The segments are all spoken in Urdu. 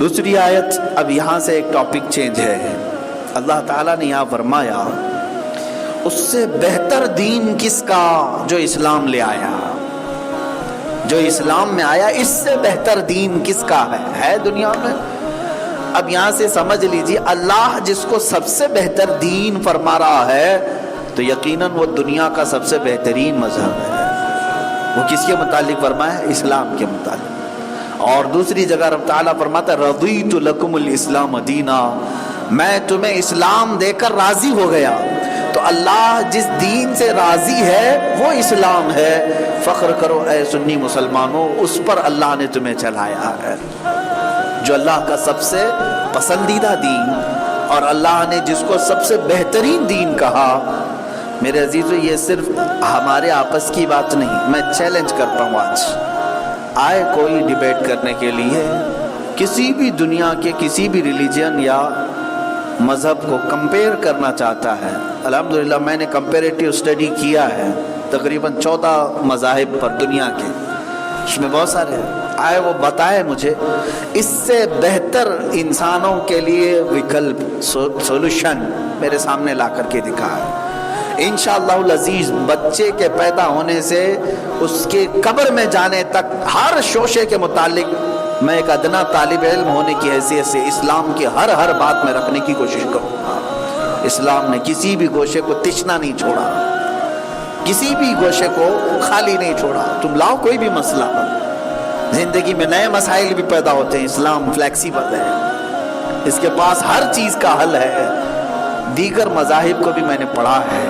دوسری آیت، اب یہاں سے ایک ٹاپک چینج ہے. اللہ تعالیٰ نے یہاں فرمایا اس سے بہتر دین کس کا جو اسلام لے آیا، جو اسلام میں آیا، اس سے بہتر دین کس کا ہے دنیا میں؟ اب یہاں سے سمجھ لیجیے اللہ جس کو سب سے بہتر دین فرما رہا ہے تو یقیناً وہ دنیا کا سب سے بہترین مذہب ہے. وہ کس کے متعلق فرمایا؟ اسلام کے متعلق. اور دوسری جگہ رب تعالیٰ فرماتا ہے رضیت لکم الاسلام دینا، میں تمہیں اسلام دے کر راضی ہو گیا. تو اللہ جس دین سے راضی ہے وہ اسلام ہے. فخر کرو اے سنی مسلمانوں، اس پر اللہ نے تمہیں چلایا ہے جو اللہ کا سب سے پسندیدہ دین، اور اللہ نے جس کو سب سے بہترین دین کہا. میرے عزیزو یہ صرف ہمارے آپس کی بات نہیں، میں چیلنج کرتا ہوں آج آئے کوئی ڈیبیٹ کرنے کے لیے کسی بھی دنیا کے کسی بھی ریلیجن یا مذہب کو کمپیئر کرنا چاہتا ہے. الحمدللہ میں نے کمپیریٹیو اسٹڈی کیا ہے تقریباً 14 مذاہب پر دنیا کے، اس میں بہت سارے آئے وہ بتائے مجھے اس سے بہتر انسانوں کے لیے وکلپ سولوشن میرے سامنے لا کر کے دکھا ہے. انشاءاللہ العزیز بچے کے پیدا ہونے سے اس کے قبر میں جانے تک ہر شوشے کے متعلق میں ایک ادنا طالب علم ہونے کی حیثیت سے اسلام کی ہر بات میں رکھنے کی کوشش کروں گا. اسلام نے کسی بھی گوشے کو تشنا نہیں چھوڑا، کسی بھی گوشے کو خالی نہیں چھوڑا. تم لاؤ کوئی بھی مسئلہ، زندگی میں نئے مسائل بھی پیدا ہوتے ہیں، اسلام فلیکسیبل ہے، اس کے پاس ہر چیز کا حل ہے. دیگر مذاہب کو بھی میں نے پڑھا ہے،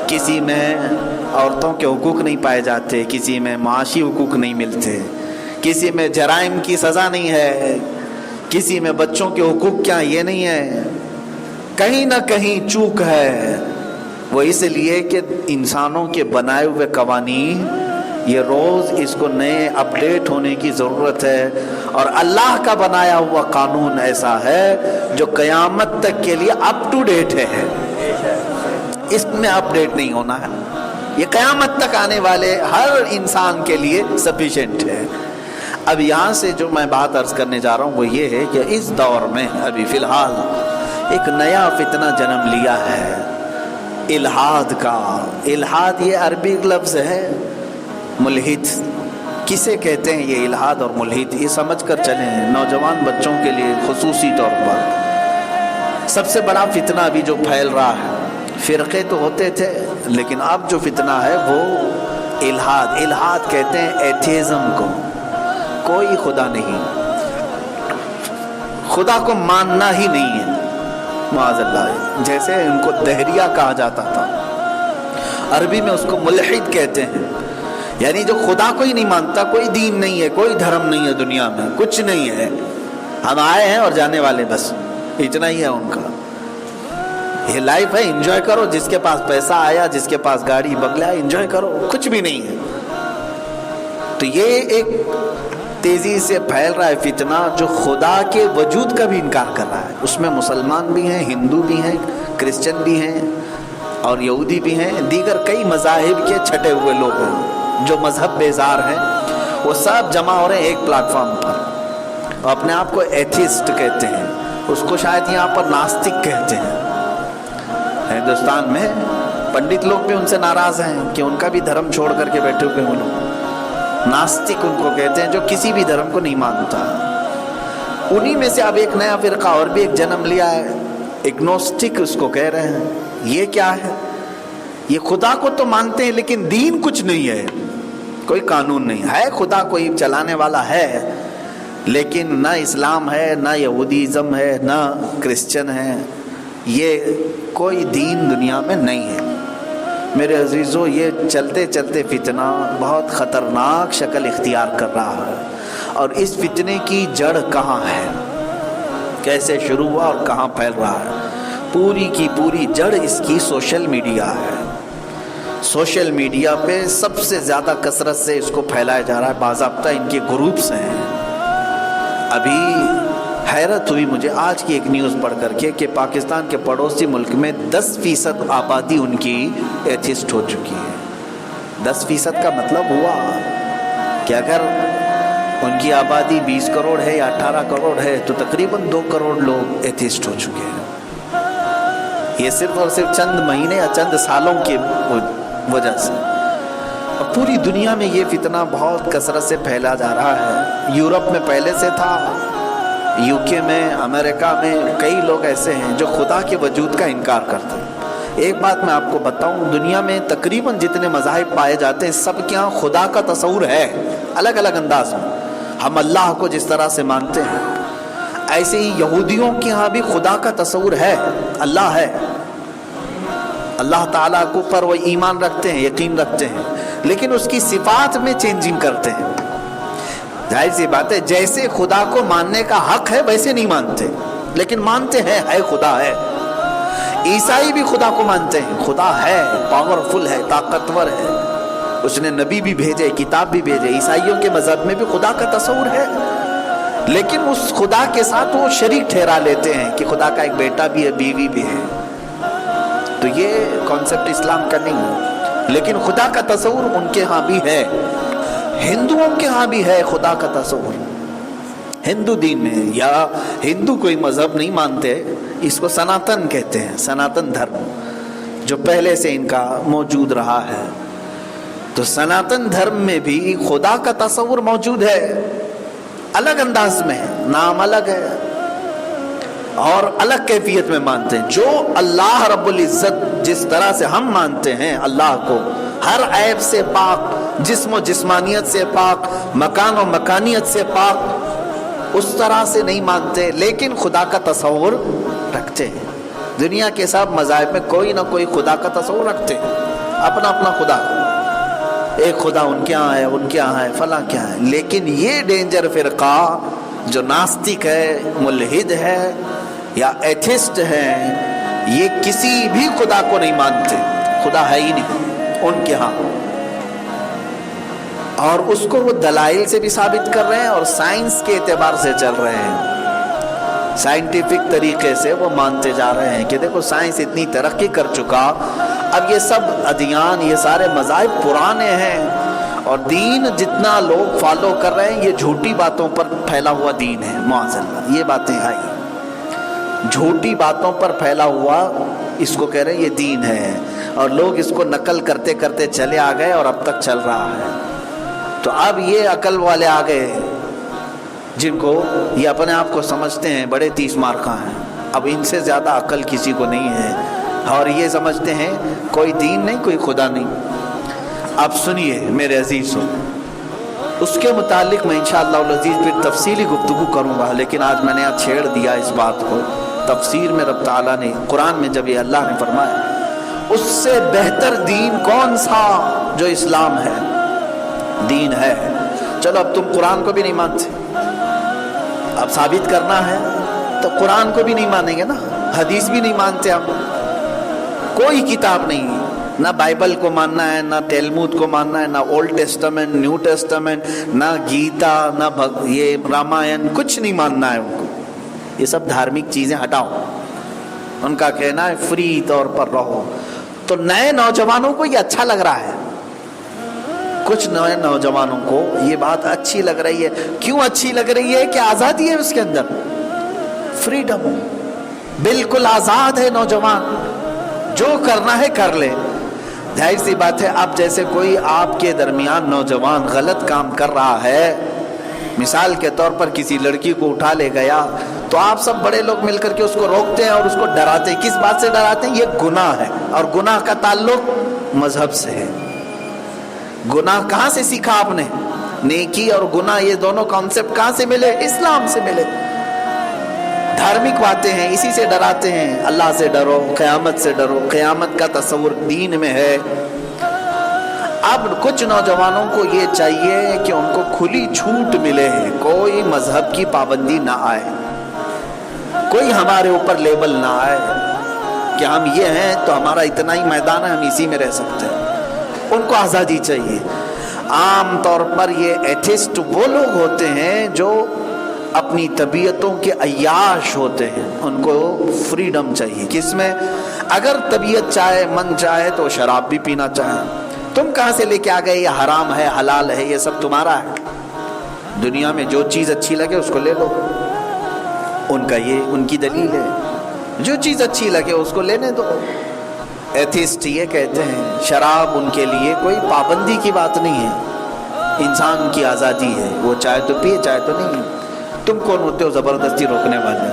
کسی میں عورتوں کے حقوق نہیں پائے جاتے، کسی میں معاشی حقوق نہیں ملتے، کسی میں جرائم کی سزا نہیں ہے، کسی میں بچوں کے حقوق کیا یہ نہیں ہے. کہیں نہ کہیں چوک ہے. وہ اس لیے کہ انسانوں کے بنائے ہوئے قوانین یہ روز اس کو نئے اپڈیٹ ہونے کی ضرورت ہے، اور اللہ کا بنایا ہوا قانون ایسا ہے جو قیامت تک کے لیے اپ ٹو ڈیٹ ہے. اس میں اپڈیٹ نہیں ہونا ہے، یہ قیامت تک آنے والے ہر انسان کے لیے سفیشینٹ ہے. اب یہاں سے جو میں بات عرض کرنے جا رہا ہوں وہ یہ ہے کہ اس دور میں ابھی فی الحال ایک نیا فتنہ جنم لیا ہے الحاد کا. الحاد یہ عربی لفظ ہے، ملحد کسے کہتے ہیں؟ یہ الحاد اور ملحد یہ سمجھ کر چلیں نوجوان بچوں کے لیے خصوصی طور پر. سب سے بڑا فتنہ ابھی جو پھیل رہا ہے، فرقے تو ہوتے تھے لیکن اب جو فتنہ ہے وہ الحاد. الحاد کہتے ہیں ایتھیزم کو، کوئی خدا نہیں، خدا کو ماننا ہی نہیں ہے معاذ اللہ. جیسے ان کو دہریہ کہا جاتا تھا، عربی میں اس کو ملحد کہتے ہیں، یعنی جو خدا کو ہی نہیں مانتا. کوئی دین نہیں ہے، کوئی دھرم نہیں ہے دنیا میں، کچھ نہیں ہے، ہم آئے ہیں اور جانے والے، بس اتنا ہی ہے ان کا. یہ لائف ہے، انجوائے کرو، جس کے پاس پیسہ آیا، جس کے پاس گاڑی بنگلہ ہے، انجوائے کرو، کچھ بھی نہیں ہے. تو یہ ایک تیزی سے پھیل رہا ہے فتنہ جو خدا کے وجود کا بھی انکار کر رہا ہے. اس میں مسلمان بھی ہیں، ہندو بھی ہیں، کرسچن بھی ہیں اور یہودی بھی ہیں، دیگر کئی مذاہب کے چھٹے ہوئے لوگ ہیں جو مذہب بیزار ہیں. وہ سب جمع ہو رہے ہیں ایک پلیٹ فارم پر، اور اپنے آپ کو ایتھیسٹ کہتے ہیں، اس کو شاید یہاں پر ناستک کہتے ہیں. ہندوستان میں پنڈت لوگ بھی ان سے ناراض ہیں کہ ان کا بھی دھرم چھوڑ کر کے بیٹھے ہوئے ہیں. ناستک ان کو کہتے ہیں جو کسی بھی دھرم کو نہیں مانتا. انہی میں سے اب ایک نیا فرقہ اور بھی ایک جنم لیا ہے، اگنوسٹک اس کو کہہ رہے ہیں. یہ کیا ہے؟ یہ خدا کو تو مانتے ہیں لیکن دین کچھ نہیں ہے، کوئی قانون نہیں ہے. خدا کوئی چلانے والا ہے لیکن نہ اسلام ہے، نہ یہودیزم ہے، نہ کرسچن ہے. یہ کوئی دین دنیا میں نہیں ہے. میرے عزیزو یہ چلتے چلتے فتنہ بہت خطرناک شکل اختیار کر رہا ہے. اور اس فتنے کی جڑ کہاں ہے، کیسے شروع ہوا اور کہاں پھیل رہا ہے؟ پوری کی پوری جڑ اس کی سوشل میڈیا ہے. سوشل میڈیا پہ سب سے زیادہ کثرت سے اس کو پھیلایا جا رہا ہے. باضابطہ ان کے گروپس ہیں. ابھی حیرت ہوئی مجھے آج کی ایک نیوز پڑھ کر کے کہ پاکستان کے پڑوسی ملک میں 10% آبادی ان کی ایتھیسٹ ہو چکی ہے. 10% کا مطلب ہوا کہ اگر ان کی آبادی 20 کروڑ ہے یا 18 کروڑ ہے تو تقریباً 2 کروڑ لوگ ایتھیسٹ ہو چکے ہیں. یہ صرف اور صرف چند مہینے یا چند سالوں کی وجہ سے. اور پوری دنیا میں یہ فتنہ بہت کثرت سے پھیلا جا رہا ہے. یورپ میں پہلے سے تھا، UK میں، امریکہ میں کئی لوگ ایسے ہیں جو خدا کے وجود کا انکار کرتے ہیں. ایک بات میں آپ کو بتاؤں، دنیا میں تقریباً جتنے مذاہب پائے جاتے ہیں سب کے ہاں خدا کا تصور ہے، الگ الگ انداز میں. ہم اللہ کو جس طرح سے مانتے ہیں ایسے ہی یہودیوں کے ہاں بھی خدا کا تصور ہے، اللہ ہے، اللہ تعالیٰ کو پر وہ ایمان رکھتے ہیں، یقین رکھتے ہیں، لیکن اس کی صفات میں چینجنگ کرتے ہیں. ظاہر سی بات ہے جیسے خدا کو ماننے کا حق ہے ویسے نہیں مانتے، لیکن مانتے ہیں ہے خدا ہے. عیسائی بھی خدا کو مانتے ہیں، خدا ہے، پاورفل ہے، طاقتور ہے، اس نے نبی بھی بھیجے، کتاب بھی بھیجے. عیسائیوں کے مذہب میں بھی خدا کا تصور ہے، لیکن اس خدا کے ساتھ وہ شریک ٹھہرا لیتے ہیں کہ خدا کا ایک بیٹا بھی ہے، بیوی بھی ہے. تو یہ کانسیپٹ اسلام کا نہیں ہے، لیکن خدا کا تصور ان کے ہاں بھی ہے. ہندوؤں کے ہاں بھی ہے خدا کا تصور. ہندو دین میں، یا ہندو کوئی مذہب نہیں مانتے، اس کو سناتن کہتے ہیں، سناتن دھرم جو پہلے سے ان کا موجود رہا ہے. تو سناتن دھرم میں بھی خدا کا تصور موجود ہے، الگ انداز میں، نام الگ ہے اور الگ کیفیت میں مانتے ہیں. جو اللہ رب العزت جس طرح سے ہم مانتے ہیں اللہ کو، ہر عیب سے پاک، جسم و جسمانیت سے پاک، مکان و مکانیت سے پاک، اس طرح سے نہیں مانتے، لیکن خدا کا تصور رکھتے ہیں. دنیا کے سب مذاہب میں کوئی نہ کوئی خدا کا تصور رکھتے ہیں، اپنا اپنا خدا. ایک خدا ان کے یہاں ہے، ان کے یہاں ہے، فلاں کیا ہے. لیکن یہ ڈینجر فرقہ جو ناستک ہے، ملحد ہے یا ایتھسٹ ہے، یہ کسی بھی خدا کو نہیں مانتے، خدا ہے ہی نہیں ان کے ہاں. اور اس کو وہ دلائل سے بھی ثابت کر رہے ہیں اور سائنس کے اعتبار سے چل رہے ہیں. سائنٹیفک طریقے سے وہ مانتے جا رہے ہیں کہ دیکھو سائنس اتنی ترقی کر چکا، اب یہ سب ادیان، یہ سارے مذاہب پرانے ہیں، اور دین جتنا لوگ فالو کر رہے ہیں یہ جھوٹی باتوں پر پھیلا ہوا دین ہے. معاذ اللہ، یہ باتیں آئی، جھوٹی باتوں پر پھیلا ہوا، اس کو کہہ رہے ہیں یہ دین ہے، اور لوگ اس کو نقل کرتے کرتے چلے آ گئے اور اب تک چل رہا ہے. تو اب یہ عقل والے آ گئے جن کو یہ اپنے آپ کو سمجھتے ہیں بڑے 30 مارکہ ہیں، اب ان سے زیادہ عقل کسی کو نہیں ہے، اور یہ سمجھتے ہیں کوئی دین نہیں، کوئی خدا نہیں. اب سنیے میرے عزیزوں، اس کے متعلق میں انشاءاللہ العزیز پھر تفصیلی گفتگو کروں گا، لیکن آج میں نے چھیڑ دیا اس بات کو. تفسیر میں رب تعالیٰ نے قرآن میں جب یہ اللہ نے فرمایا اس سے بہتر دین کون سا جو اسلام ہے، دین ہے. چلو اب تم قرآن کو بھی نہیں مانتے، اب ثابت کرنا ہے تو قرآن کو بھی نہیں مانیں گے نا، حدیث بھی نہیں مانتے ہم، کوئی کتاب نہیں، نہ بائبل کو ماننا ہے، نہ تلمود کو ماننا ہے، نہ اولڈ ٹیسٹمنٹ، نیو ٹیسٹمنٹ، نہ گیتا، نہ یہ رامائن، کچھ نہیں ماننا ہے ان کو. یہ سب دھارمک چیزیں ہٹاؤ، ان کا کہنا ہے فری طور پر رہو. تو نئے نوجوانوں کو یہ اچھا لگ رہا ہے، کچھ نئے نوجوانوں کو یہ بات اچھی لگ رہی ہے. کیوں اچھی لگ رہی ہے؟ کہ آزادی ہے اس کے اندر، فریڈم، بالکل آزاد ہے نوجوان، جو کرنا ہے کر لے. ظاہر سی بات ہے اب جیسے کوئی آپ کے درمیان نوجوان غلط کام کر رہا ہے، مثال کے طور پر کسی لڑکی کو اٹھا لے گیا، تو آپ سب بڑے لوگ مل کر کے اس کو روکتے ہیں اور اس کو ڈراتے ہیں. کس بات سے ڈراتے ہیں؟ یہ گناہ ہے، اور گناہ کا تعلق مذہب سے ہے. گناہ کہاں سے سیکھا آپ نے؟ نیکی اور گناہ یہ دونوں کانسیپٹ کہاں سے ملے؟ اسلام سے ملے. دھارمک باتیں ہیں، اسی سے ڈراتے ہیں. اللہ سے ڈرو، قیامت سے ڈرو، قیامت کا تصور دین میں ہے. اب کچھ نوجوانوں کو یہ چاہیے کہ ان کو کھلی چھوٹ ملے، کوئی مذہب کی پابندی نہ آئے، کوئی ہمارے اوپر لیبل نہ آئے کہ ہم یہ ہیں تو ہمارا اتنا ہی میدان ہے، ہم اسی میں رہ سکتے ہیں. ان کو آزادی چاہیے. عام طور پر یہ ایتھسٹ وہ لوگ ہوتے ہیں جو اپنی طبیعتوں کے عیاش ہوتے ہیں، ان کو فریڈم چاہیے. کس میں؟ اگر طبیعت چاہے، من چاہے تو شراب بھی پینا چاہے. تم کہاں سے لے کے آ گئے یہ حرام ہے، حلال ہے، یہ سب تمہارا ہے. دنیا میں جو چیز اچھی لگے اس کو لے لو، ان کی دلیل ہے، جو چیز اچھی لگے اس کو لینے دو۔ ایتھسٹ یہ کہتے ہیں شراب ان کے لیے کوئی پابندی کی بات نہیں ہے، انسان کی آزادی ہے، وہ چاہے تو پیے چاہے تو نہیں۔ تم کون ہوتے ہو زبردستی روکنے والے؟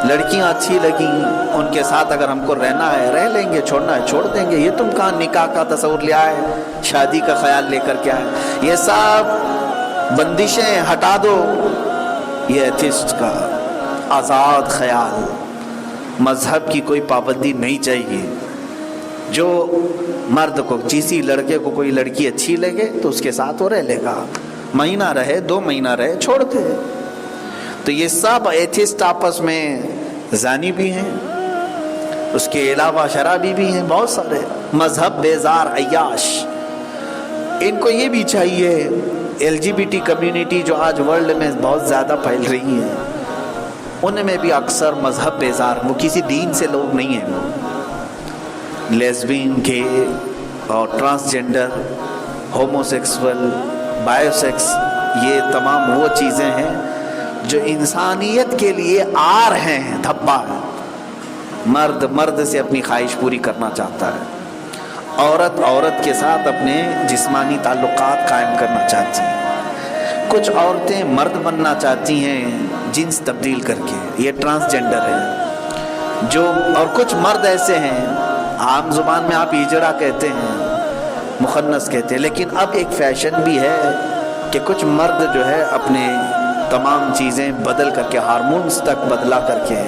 لڑکیاں اچھی لگیں، ان کے ساتھ اگر ہم کو رہنا ہے رہ لیں گے، چھوڑنا ہے چھوڑ دیں گے۔ یہ تم کہاں نکاح کا تصور لیا ہے، شادی کا خیال لے کر کیا ہے؟ یہ سب بندشیں ہٹا دو۔ یہ ایتھسٹ کا آزاد خیال، مذہب کی کوئی پابندی نہیں چاہیے۔ جو مرد کو کسی لڑکے کو کوئی لڑکی اچھی لگے تو اس کے ساتھ وہ رہ لے گا، مہینہ رہے 2 مہینہ رہے چھوڑ دے۔ تو یہ سب ایتھسٹ آپس میں زانی بھی ہیں، اس کے علاوہ شرابی بھی ہیں، بہت سارے مذہب بیزار عیاش۔ ان کو یہ بھی چاہیے، LGBT کمیونٹی جو آج ورلڈ میں بہت زیادہ پھیل رہی ہے، ان میں بھی اکثر مذہب بیزار، وہ کسی دین سے لوگ نہیں ہیں۔ لیزبین، گے اور ٹرانسجنڈر، ہومو سیکسول، بایو سیکس، یہ تمام وہ چیزیں ہیں جو انسانیت کے لیے آر ہیں، دھبا ہے۔ مرد سے اپنی خواہش پوری کرنا چاہتا ہے، عورت کے ساتھ اپنے جسمانی تعلقات قائم کرنا چاہتی ہیں۔ کچھ عورتیں مرد بننا چاہتی ہیں جنس تبدیل کر کے، یہ ٹرانسجنڈر ہے۔ اور کچھ مرد ایسے ہیں، عام زبان میں آپ ہجڑا کہتے ہیں، مخنث کہتے ہیں، لیکن اب ایک فیشن بھی ہے کہ کچھ مرد جو ہے اپنے تمام چیزیں بدل کر کے، ہارمونز تک بدلا کر کے،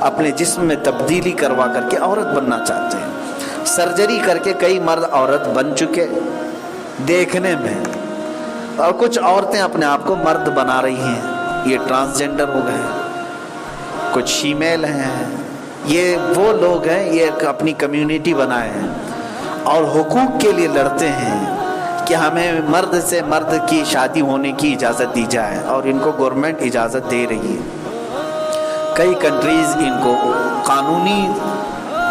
اپنے جسم میں تبدیلی کروا کر کے عورت بننا چاہتے ہیں۔ سرجری کر کے کئی مرد عورت بن چکے دیکھنے میں، اور کچھ عورتیں اپنے آپ کو مرد بنا رہی ہیں، یہ ٹرانسجنڈر ہو گئے۔ کچھ شیمیل ہیں، یہ وہ لوگ ہیں، یہ ایک اپنی کمیونٹی بنائے ہیں اور حقوق کے لیے لڑتے ہیں کہ ہمیں مرد سے مرد کی شادی ہونے کی اجازت دی جائے، اور ان کو گورنمنٹ اجازت دے رہی ہے۔ کئی کنٹریز ان کو قانونی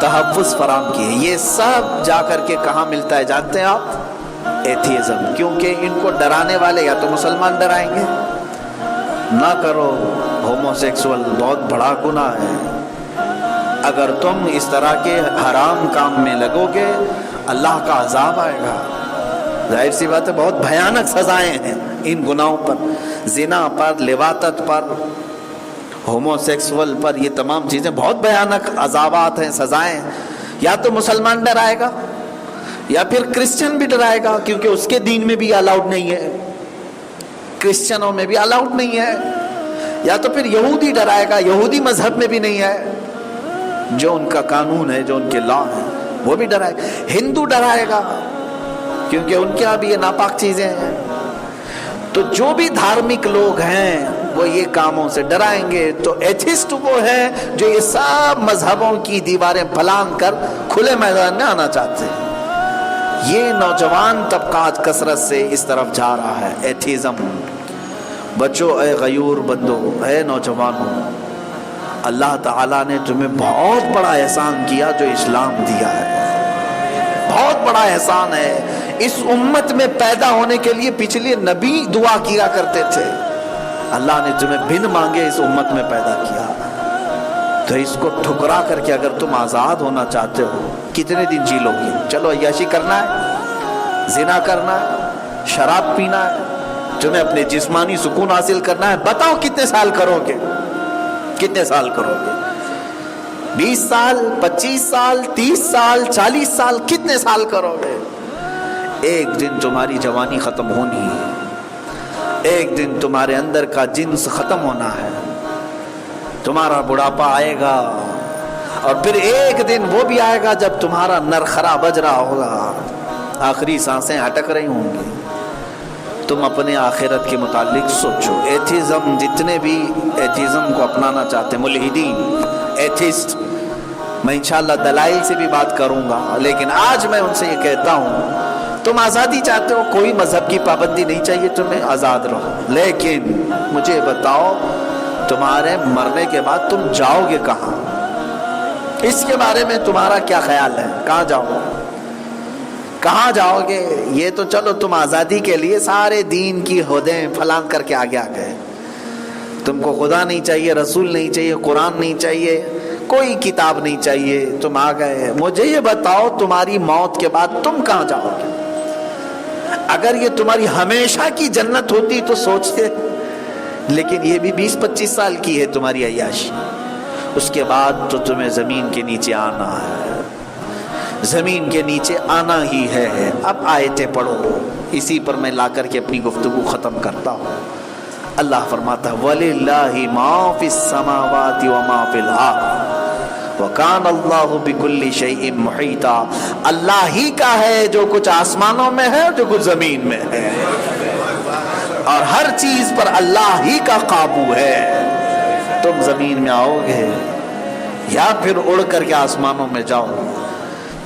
تحفظ فراہم کیے۔ یہ سب جا کر کے کہاں ملتا ہے جانتے ہیں آپ؟ ایتھیزم۔ کیونکہ ان کو ڈرانے والے یا تو مسلمان ڈرائیں گے، نہ کرو ہومو سیکسول بہت بڑا گناہ ہے، اگر تم اس طرح کے حرام کام میں لگو گے اللہ کا عذاب آئے گا۔ ظاہر سی بات ہے، بہت بھیانک سزائیں ہیں ان گناہوں پر، زنا پر، لواطت پر، ہومو سیکسول پر، یہ تمام چیزیں بہت بھیانک عذابات ہیں، سزائیں۔ یا تو مسلمان ڈرائے گا یا پھر کرسچن بھی ڈرائے گا، کیونکہ اس کے دین میں بھی الاؤڈ نہیں ہے، کرسچنوں میں بھی الاؤڈ نہیں ہے۔ یا تو پھر یہودی ڈرائے گا، یہودی مذہب میں بھی نہیں ہے، جو ان کا قانون ہے، جو ان کے لا ہیں وہ بھی ڈرائے گا۔ ہندو ڈرائے گا کیونکہ ان کے اب یہ ناپاک چیزیں ہیں۔ تو جو بھی دھارمک لوگ ہیں وہ یہ کاموں سے ڈرائیں گے۔ تو ایتھسٹ وہ ہیں جو یہ سب مذہبوں کی دیواریں پھلانگ کر کھلے میدان میں آنا چاہتے ہیں۔ یہ نوجوان طبقات کثرت سے اس طرف جا رہا ہے، ایتھیزم۔ بچو اے غیور بندو، اے نوجوانوں، اللہ تعالیٰ نے تمہیں بہت بڑا احسان کیا جو اسلام دیا ہے، بہت بڑا احسان ہے۔ اس امت میں پیدا ہونے کے لیے پچھلے نبی دعا کیا کرتے تھے، اللہ نے تمہیں بن مانگے اس امت میں پیدا کیا۔ تو اس کو ٹھکرا کر کے اگر تم آزاد ہونا چاہتے ہو، کتنے دن جی لو گے؟ چلو عیاشی کرنا ہے، زنا کرنا ہے، شراب پینا ہے، تمہیں اپنے جسمانی سکون حاصل کرنا ہے، بتاؤ کتنے سال کرو گے؟ کتنے سال کرو گے؟ 20 سال، 25 سال، 30 سال، 40 سال، کتنے سال کرو گے؟ ایک دن تمہاری جوانی ختم ہونی ہے، ایک دن تمہارے اندر کا جنس ختم ہونا ہے، تمہارا بڑھاپا آئے گا، اور پھر ایک دن وہ بھی آئے گا جب تمہارا نرخرا بج رہا ہوگا، آخری سانسیں اٹک رہی ہوں گی۔ تم اپنے آخرت کے متعلق سوچو۔ ایتھیزم، جتنے بھی ایتھیزم کو اپنانا چاہتے ہیں، ملحدین، ایتھسٹ، میں انشاءاللہ دلائل سے بھی بات کروں گا، لیکن آج میں ان سے یہ کہتا ہوں، تم آزادی چاہتے ہو، کوئی مذہب کی پابندی نہیں چاہیے تمہیں، آزاد رہو، لیکن مجھے بتاؤ تمہارے مرنے کے بعد تم جاؤ گے کہاں؟ اس کے بارے میں تمہارا کیا خیال ہے؟ کہاں جاؤ؟ کہاں جاؤ گے؟ یہ تو چلو تم آزادی کے لیے سارے دین کی حدیں پھلانگ کر کے آگے آ گئے، تم کو خدا نہیں چاہیے، رسول نہیں چاہیے، قرآن نہیں چاہیے، کوئی کتاب نہیں چاہیے، تم آ گئے۔ مجھے یہ بتاؤ تمہاری موت کے بعد تم کہاں جاؤ گے؟ اگر یہ تمہاری ہمیشہ کی جنت ہوتی تو سوچتے، لیکن یہ بھی 20-25 سال کی ہے تمہاری عیاشی، اس کے بعد تو تمہیں زمین کے نیچے آنا ہے، زمین کے نیچے آنا ہی ہے۔ اب آیتیں پڑھو، اسی پر میں لا کر کے اپنی گفتگو ختم کرتا ہوں۔ اللہ فرماتا ہے وَلِلَّهِ مَا فِي السَّمَاوَاتِ وَمَا فِي الْأَرْضِ وَكَانَ اللَّهُ بِكُلِّ شَيْءٍ مُحِيطًا، اللہ ہی کا ہے جو کچھ آسمانوں میں ہے، جو کچھ زمین میں ہے، اور ہر چیز پر اللہ ہی کا قابو ہے۔ تم زمین میں آؤ گے یا پھر اڑ کر کے آسمانوں میں جاؤ؟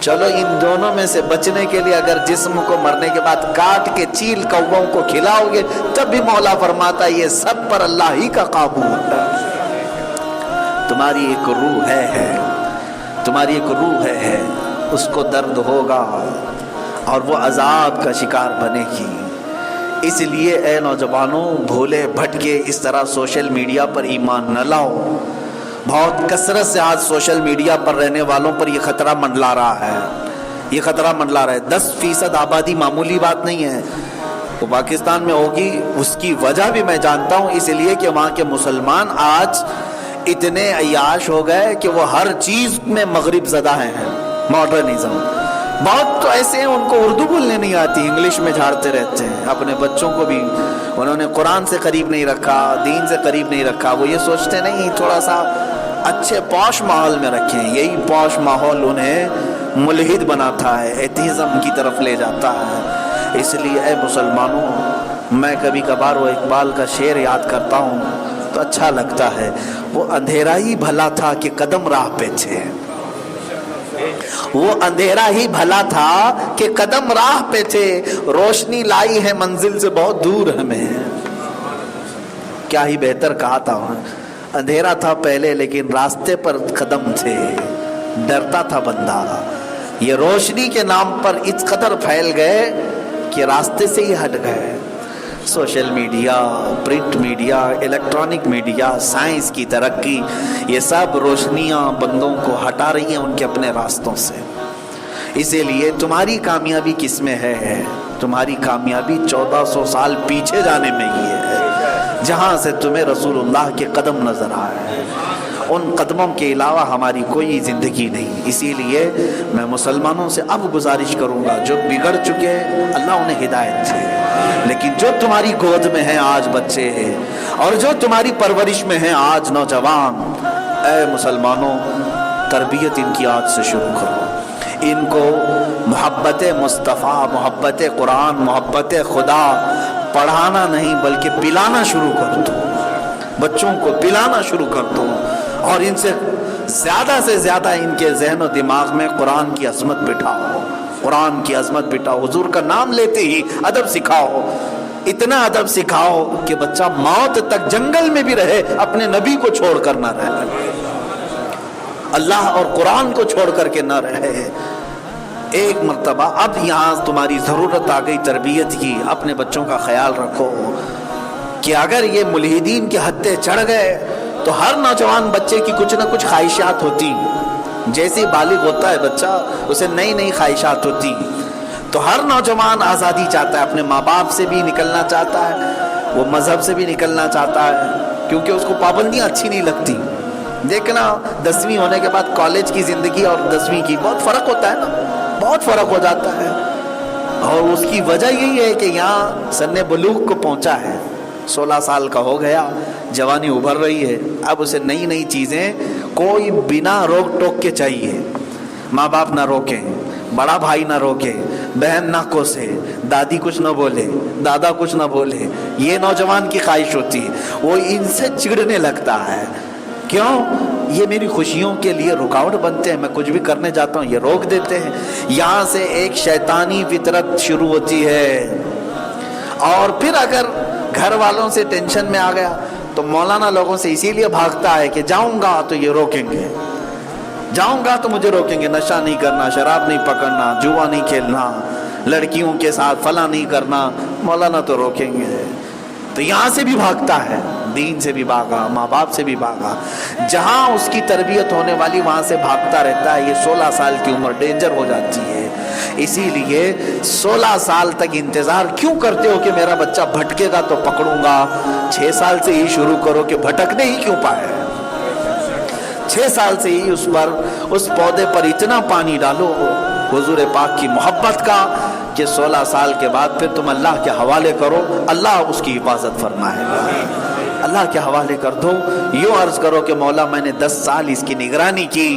چلو ان دونوں میں سے بچنے کے لیے اگر جسم کو مرنے کے بعد کاٹ کے چیل کووں کو کھلاؤ گے تب بھی مولا فرماتا ہے یہ سب پر اللہ ہی کا قابو ہے۔ تمہاری ایک روح ہے، تمہاری ایک روح ہے، اس کو درد ہوگا اور وہ عذاب کا شکار بنے گی۔ اس لیے اے نوجوانوں، بھولے بھٹکے اس طرح سوشل میڈیا پر ایمان نہ لاؤ۔ بہت کثرت سے آج سوشل میڈیا پر رہنے والوں پر یہ خطرہ منڈلا رہا ہے، یہ خطرہ منڈلا رہا ہے۔ 10% آبادی معمولی بات نہیں ہے، وہ پاکستان میں ہوگی، اس کی وجہ بھی میں جانتا ہوں، اس لیے کہ وہاں کے مسلمان آج اتنے عیاش ہو گئے کہ وہ ہر چیز میں مغرب زدہ ہیں، ماڈرنزم۔ بہت تو ایسے ہیں ان کو اردو بولنے نہیں آتی، انگلش میں جھاڑتے رہتے ہیں۔ اپنے بچوں کو بھی انہوں نے قرآن سے قریب نہیں رکھا، دین سے قریب نہیں رکھا، وہ یہ سوچتے نہیں تھوڑا سا اچھے پوش ماحول میں رکھیں، یہی پوش ماحول انہیں ملحد بناتا ہے، ایتھیزم کی طرف لے جاتا ہے۔ اس لیے اے مسلمانوں، میں کبھی کبھار وہ اقبال کا شعر یاد کرتا ہوں تو اچھا لگتا ہے، وہ اندھیرا ہی بھلا تھا کہ قدم راہ پہ تھے، وہ اندھیرا ہی بھلا تھا کہ قدم راہ پہ تھے، روشنی لائی ہے منزل سے بہت دور ہمیں۔ کیا ہی بہتر کہا تھا، اندھیرا تھا پہلے لیکن راستے پر قدم تھے، ڈرتا تھا بندہ، یہ روشنی کے نام پر اس قدر پھیل گئے کہ راستے سے ہی ہٹ گئے۔ Social media, print media, electronic media, science کی ترقی، یہ سب روشنیاں بندوں کو ہٹا رہی ہیں ان کے اپنے راستوں سے۔ اسی لیے تمہاری کامیابی کس میں ہے؟ تمہاری کامیابی 1400 سال پیچھے جانے میں ہی ہے، جہاں سے تمہیں رسول اللہ کے قدم نظر آئے، ان قدموں کے علاوہ ہماری کوئی زندگی نہیں۔ اسی لیے میں مسلمانوں سے اب گزارش کروں گا، جو بگڑ چکے اللہ انہیں ہدایت دے، لیکن جو تمہاری گود میں ہیں آج بچے ہیں اور جو تمہاری پرورش میں ہیں آج نوجوان، اے مسلمانوں تربیت ان کی آج سے شروع کرو، ان کو محبت مصطفیٰ، محبت قرآن، محبت خدا پڑھانا نہیں بلکہ پلانا شروع کر دو، بچوں کو پلانا شروع کر دو، اور ان سے زیادہ ان کے ذہن و دماغ میں قرآن کی عظمت بٹھاؤ، قرآن کی عظمت بٹھاؤ، حضور کا نام لیتے ہی ادب سکھاؤ، اتنا ادب سکھاؤ کہ بچہ موت تک جنگل میں بھی رہے اپنے نبی کو چھوڑ کر نہ رہے، اللہ اور قرآن کو چھوڑ کر کے نہ رہے۔ ایک مرتبہ اب یہاں تمہاری ضرورت آ گئی تربیت کی، اپنے بچوں کا خیال رکھو کہ اگر یہ ملحدین کے ہتھے چڑھ گئے تو ہر نوجوان بچے کی کچھ نہ کچھ خواہشات ہوتی، جیسے بالغ ہوتا ہے بچہ اسے نئی خواہشات ہوتی، تو ہر نوجوان آزادی چاہتا ہے، اپنے ماں باپ سے بھی نکلنا چاہتا ہے، وہ مذہب سے بھی نکلنا چاہتا ہے، کیونکہ اس کو پابندیاں اچھی نہیں لگتی۔ دیکھنا 10ویں ہونے کے بعد کالج کی زندگی اور 10ویں کی بہت فرق ہوتا ہے نا، بہت فرق ہو جاتا ہے، اور اس کی وجہ یہی ہے کہ یہاں سن بلوغ کو پہنچا ہے، 16 سال کا ہو گیا، جوانی ابھر رہی ہے، اب اسے نئی چیزیں کوئی بنا روک ٹوک کے چاہیے، ماں باپ نہ روکیں، بڑا بھائی نہ روکے، بہن نہ کوسے، دادی کچھ نہ بولے، دادا کچھ نہ بولے، یہ نوجوان کی خواہش ہوتی ہے، وہ ان سے چڑنے لگتا ہے، کیوں؟ یہ میری خوشیوں کے لیے رکاوٹ بنتے ہیں، میں کچھ بھی کرنے جاتا ہوں یہ روک دیتے ہیں۔ یہاں سے ایک شیطانی فطرت شروع ہوتی ہے، اور پھر اگر گھر والوں سے ٹینشن میں آ گیا تو مولانا لوگوں سے اسی لیے بھاگتا ہے کہ جاؤں گا تو یہ روکیں گے، جاؤں گا تو مجھے روکیں گے، نشہ نہیں کرنا، شراب نہیں پکڑنا، جوا نہیں کھیلنا، لڑکیوں کے ساتھ فلاں نہیں کرنا، مولانا تو روکیں گے. تو یہاں سے بھی بھاگتا ہے، دین سے بھی بھاگا، ماں باپ سے بھی بھاگا، جہاں اس کی تربیت ہونے والی وہاں سے بھاگتا رہتا ہے. یہ 16 سال کی عمر ڈینجر ہو جاتی ہے. اسی لیے 16 سال تک انتظار کیوں کرتے ہو کہ میرا بچہ بھٹکے گا تو پکڑوں گا؟ 6 سال سے ہی شروع کرو کہ بھٹکنے ہی کیوں پائے. 6 سال سے ہی اس پودے پر اتنا پانی ڈالو حضور پاک کی محبت کا کہ 16 سال کے بعد پھر تم اللہ کے حوالے کرو، اللہ اس کی حفاظت فرمائے گا. اللہ کے حوالے کر دو. یوں عرض کرو کہ مولا میں نے 10 سال اس کی نگرانی کی،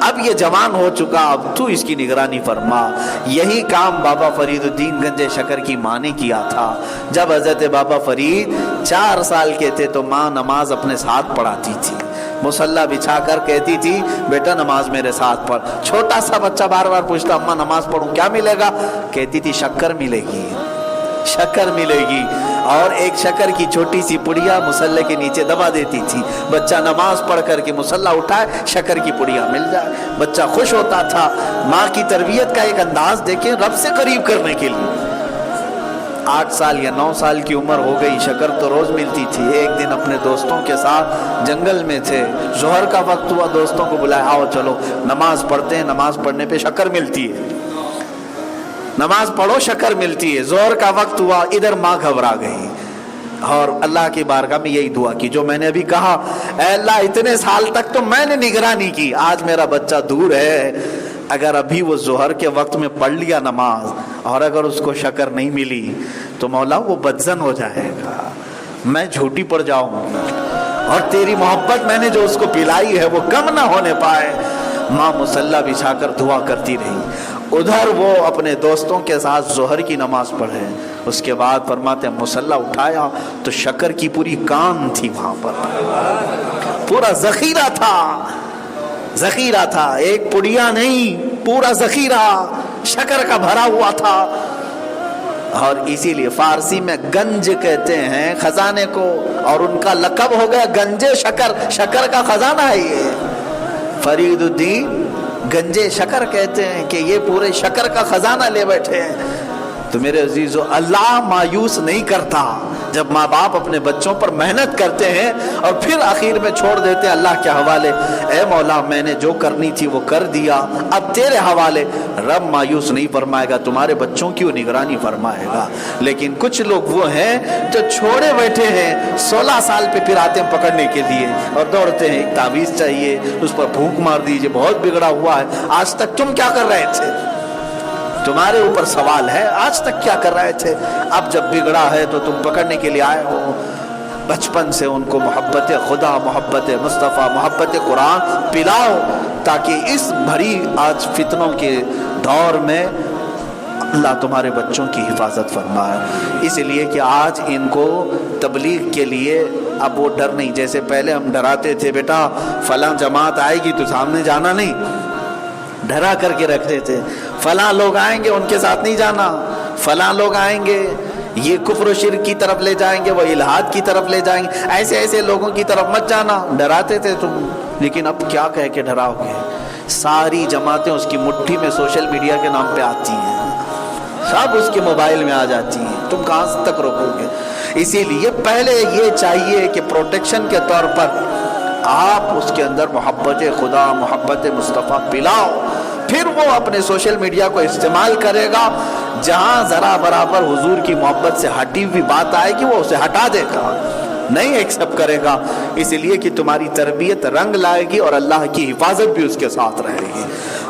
اب یہ جوان ہو چکا، اب تو اس کی نگرانی فرما. یہی کام بابا فرید الدین گنج شکر کی ماں نے کیا تھا. جب حضرت بابا فرید 4 سال کے تھے تو ماں نماز اپنے ساتھ پڑھاتی تھی، مصلی بچھا کر کہتی تھی بیٹا نماز میرے ساتھ پڑھ. چھوٹا سا بچہ بار بار پوچھتا اماں نماز پڑھوں کیا ملے گا؟ کہتی تھی شکر ملے گی، شکر ملے گی. اور ایک شکر کی چھوٹی سی پڑیا مصلی کے نیچے دبا دیتی تھی. بچہ نماز پڑھ کر کے مصلی اٹھائے شکر کی پڑیا مل جائے. بچہ خوش ہوتا تھا. ماں کی تربیت کا ایک انداز دیکھیں رب سے قریب کرنے کے لیے. 8 سال یا 9 سال کی عمر ہو گئی، شکر تو روز ملتی تھی. ایک دن اپنے دوستوں کے ساتھ جنگل میں تھے، ظہر کا وقت ہوا، دوستوں کو بلایا آؤ چلو نماز پڑھتے ہیں، نماز پڑھنے پہ شکر ملتی ہے، نماز پڑھو شکر ملتی ہے. ظہر کا وقت ہوا، ادھر ماں گھبرا گئی اور اللہ کی بارگاہ میں یہی دعا کی جو میں نے ابھی کہا، اے اللہ اتنے سال تک تو میں نے نگرانی کی، آج میرا بچہ دور ہے، اگر ابھی وہ ظہر کے وقت میں پڑھ لیا نماز اور اگر اس کو شکر نہیں ملی تو مولا وہ بدزن ہو جائے گا، میں جھوٹی پڑ جاؤں اور تیری محبت میں نے جو اس کو پلائی ہے وہ کم نہ ہونے پائے. ماں مصلی بچھا کر دعا کرتی رہی. ادھر وہ اپنے دوستوں کے ساتھ ظہر کی نماز پڑھے. اس کے بعد فرماتے ہیں مصلی اٹھایا تو شکر کی پوری کان تھی وہاں پر، پورا ذخیرہ تھا، ذخیرہ تھا، ایک پڑیا نہیں پورا ذخیرہ شکر کا بھرا ہوا تھا. اور اسی لیے فارسی میں گنج کہتے ہیں خزانے کو، اور ان کا لقب ہو گیا گنجے شکر، شکر کا خزانہ ہے یہ. فرید الدین گنجے شکر کہتے ہیں کہ یہ پورے شکر کا خزانہ لے بیٹھے ہیں. تو میرے عزیزو اللہ مایوس نہیں کرتا جب ماں باپ اپنے بچوں پر محنت کرتے ہیں اور پھر آخر میں چھوڑ دیتے ہیں اللہ کے حوالے. اے مولا میں نے جو کرنی تھی وہ کر دیا، اب تیرے حوالے. رب مایوس نہیں فرمائے گا، تمہارے بچوں کی وہ نگرانی فرمائے گا. لیکن کچھ لوگ وہ ہیں جو چھوڑے بیٹھے ہیں، 16 سال پہ پھر آتے ہیں پکڑنے کے لیے اور دوڑتے ہیں ایک تعویذ چاہیے، اس پر پھونک مار دیجئے، بہت بگڑا ہوا ہے، آج تک تم کیا کر رہے تھے؟ تمہارے اوپر سوال ہے، آج تک کیا کر رہے تھے؟ اب جب بگڑا ہے تو تم پکڑنے کے لیے آئے ہو. بچپن سے ان کو محبت خدا، محبت مصطفیٰ، محبت قرآن پلاؤ تاکہ اس بھری آج فتنوں کے دور میں اللہ تمہارے بچوں کی حفاظت فرمائے. اس لیے کہ آج ان کو تبلیغ کے لیے اب وہ ڈر نہیں، جیسے پہلے ہم ڈراتے تھے بیٹا فلاں جماعت آئے گی تو سامنے جانا نہیں، ڈرا کر کے رکھتے تھے. فلاں لوگ آئیں گے ان کے ساتھ نہیں جانا، فلاں لوگ آئیں گے یہ کفر و شرک کی طرف لے جائیں گے، وہ الہاد کی طرف لے جائیں گے، ایسے ایسے لوگوں کی طرف مت جانا، ڈراتے تھے تم. لیکن اب کیا کہہ کے ڈراؤ گے؟ ساری جماعتیں اس کی مٹھی میں سوشل میڈیا کے نام پہ آتی ہیں، سب اس کے موبائل میں آ جاتی ہیں، تم کہاں تک روکو گے؟ اسی لیے پہلے یہ چاہیے کہ پروٹیکشن کے طور پر آپ اس کے اندر محبت خدا، محبت مصطفیٰ پلاؤ، پھر وہ اپنے سوشل میڈیا کو استعمال کرے گا. جہاں ذرا برابر حضور کی محبت سے ہٹی ہوئی بات آئے گی وہ اسے ہٹا دے گا، نہیں ایکسپٹ کرے گا. اس لیے کہ تمہاری تربیت رنگ لائے گی اور اللہ کی حفاظت بھی اس کے ساتھ رہے گی.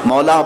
مولا